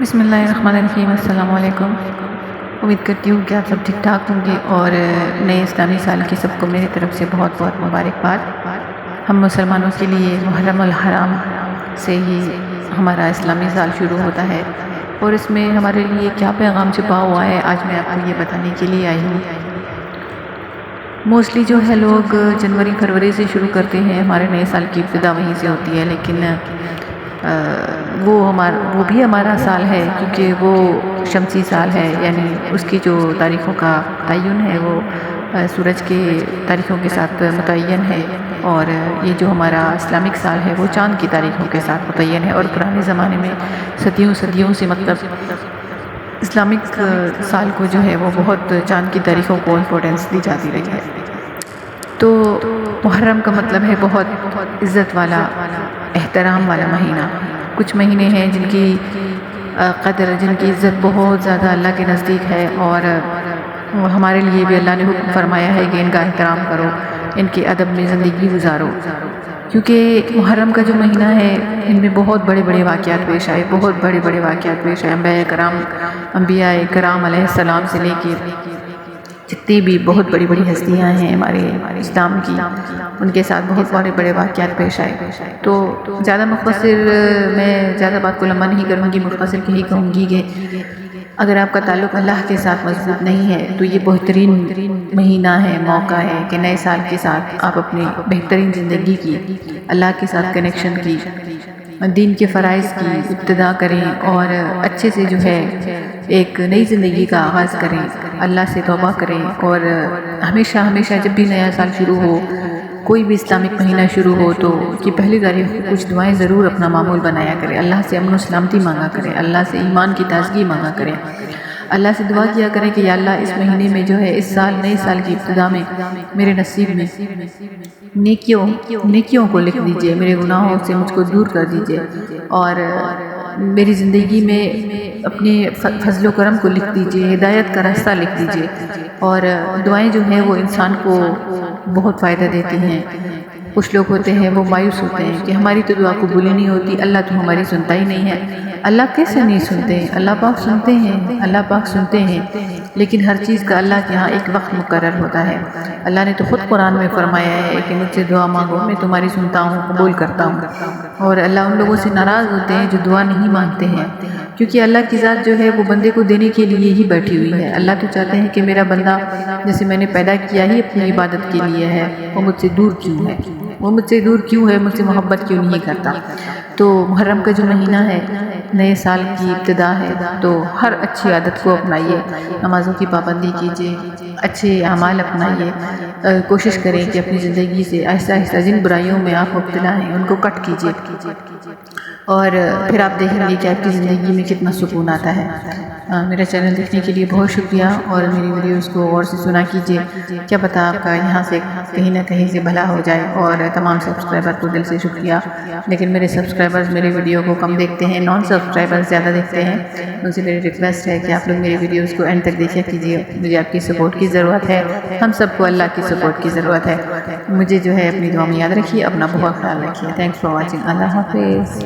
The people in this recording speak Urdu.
بسم اللہ الرحمن الرحیم۔ السلام علیکم۔ امید کرتی ہوں کہ آپ سب ٹھیک ٹھاک ہوں گے اور نئے اسلامی سال کی سب کو میری طرف سے بہت بہت مبارکباد۔ ہم مسلمانوں کے لیے محرم الحرام سے ہی ہمارا اسلامی سال شروع ہوتا ہے اور اس میں ہمارے لیے کیا پیغام چھپا ہوا ہے آج میں آپ کو یہ بتانے کے لیے آئی ہوں۔ موسٹلی جو ہے لوگ جنوری فروری سے شروع کرتے ہیں، ہمارے نئے سال کی ابتدا وہیں سے ہوتی ہے، لیکن وہ بھی ہمارا سال ہے کیونکہ وہ شمسی سال ہے، یعنی اس کی جو تاریخوں کا تعین ہے وہ سورج کے تاریخوں کے ساتھ متعین ہے، اور یہ جو ہمارا اسلامک سال ہے وہ چاند کی تاریخوں کے ساتھ متعین ہے۔ اور پرانے زمانے میں صدیوں سے مطلب اسلامک سال کو جو ہے وہ بہت چاند کی تاریخوں کو امپورٹنس دی جاتی رہی ہے۔ تو محرم کا مطلب ہے بہت عزت والا، احترام والا مہینہ۔ کچھ مہینے ہیں جن کی قدر، جن کی عزت بہت زیادہ اللہ کے نزدیک ہے، اور ہمارے لیے بھی اللہ نے حکم فرمایا ہے کہ ان کا احترام کرو، ان کے ادب میں زندگی گزارو، کیونکہ محرم کا جو مہینہ ہے ان میں بہت بڑے بڑے واقعات پیش آئے، بہت بڑے بڑے واقعات پیش آئے۔ انبیاء کرام علیہ السلام سے لے کے جتنی بھی بہت بڑی بڑی ہستیاں ہیں ہمارے اسلام کی، ان کے ساتھ بہت بڑے بڑے واقعات پیش آئے۔ تو زیادہ زیادہ بات کو لمبا نہیں کروں گی، مختصر یہی کہوں گی کہ اگر آپ کا تعلق اللہ کے ساتھ مضبوط نہیں ہے تو یہ بہترین مہینہ ہے، موقع ہے کہ نئے سال کے ساتھ آپ اپنی بہترین زندگی کی، اللہ کے ساتھ کنیکشن کی، دین کے فرائض کی ابتدا کریں اور اچھے سے جو ہے ایک نئی زندگی کا آغاز کریں، اللہ سے توبہ کریں، اور ہمیشہ جب بھی نیا سال شروع ہو، کوئی بھی اسلامک مہینہ شروع ہو تو کہ پہلی تاریخ کو کچھ دعائیں ضرور اپنا معمول بنایا کریں، اللہ سے امن و سلامتی مانگا کریں، اللہ سے ایمان کی تازگی مانگا کریں، اللہ سے دعا کیا کریں کہ یا اللہ اس مہینے میں جو ہے اس نئے سال کی ابتدا میں میرے نصیب میں نیکیوں کو لکھ دیجئے، میرے گناہوں سے مجھ کو دور کر دیجئے، اور میری زندگی میں اپنے فضل و کرم کو لکھ دیجئے، ہدایت کا راستہ لکھ دیجئے۔ اور دعائیں جو ہیں وہ انسان کو بہت فائدہ دیتی ہیں۔ کچھ لوگ ہوتے ہیں وہ مایوس ہوتے ہیں کہ ہماری تو دعا قبول ہی نہیں ہوتی، اللہ تو ہماری سنتا ہی نہیں ہے۔ اللہ کیسے نہیں سنتے ہیں؟ اللہ پاک سنتے ہیں، اللہ پاک سنتے ہیں، لیکن ہر چیز کا اللہ کے ہاں ایک وقت مقرر ہوتا ہے۔ اللہ نے تو خود قرآن میں فرمایا ہے کہ مجھ سے دعا مانگو، میں تمہاری سنتا ہوں، قبول کرتا ہوں۔ اور اللہ ان لوگوں سے ناراض ہوتے ہیں جو دعا نہیں مانگتے ہیں، کیونکہ اللہ کی ذات جو ہے وہ بندے کو دینے کے لیے ہی بیٹھی ہوئی ہے۔ اللہ تو چاہتے ہیں کہ میرا بندہ جیسے میں نے پیدا کیا ہی اپنی عبادت کے لیے ہے، وہ مجھ سے دور کیوں ہے، مجھ سے محبت کیوں نہیں کرتا۔ تو محرم کا جو مہینہ ہے نئے سال کی ابتدا ہے، تو ہر اچھی عادت کو اپنائیے، نمازوں کی پابندی کیجیے، اچھے اعمال اپنائیے، کوشش کریں کہ اپنی زندگی سے آہستہ جن برائیوں میں آپ مبتلا ہیں ان کو کٹ کیجیے، اور پھر آپ دیکھیں گے کہ آپ کی زندگی میں کتنا سکون آتا ہے۔ میرا چینل دیکھنے کے لیے بہت شکریہ، اور میری ویڈیوز کو غور سے سنا کیجیے، کیا پتہ آپ کا یہاں سے کہیں نہ کہیں سے بھلا ہو جائے۔ اور تمام سبسکرائبر کو دل سے شکریہ، لیکن میرے سبسکرائبرز میری ویڈیو کو کم دیکھتے ہیں، نان سبسکرائبرز زیادہ دیکھتے ہیں۔ ان سے میری ریکویسٹ ہے کہ آپ لوگ میری ویڈیوز کو اینڈ تک دیکھا کیجیے، مجھے آپ کی سپورٹ کی ضرورت ہے، ہم سب کو اللہ کی سپورٹ کی ضرورت ہے۔ مجھے جو ہے اپنی دعا میں یاد رکھیے، اپنا بہت خیال رکھیے۔ تھینکس فار واچنگ، اللہ حافظ۔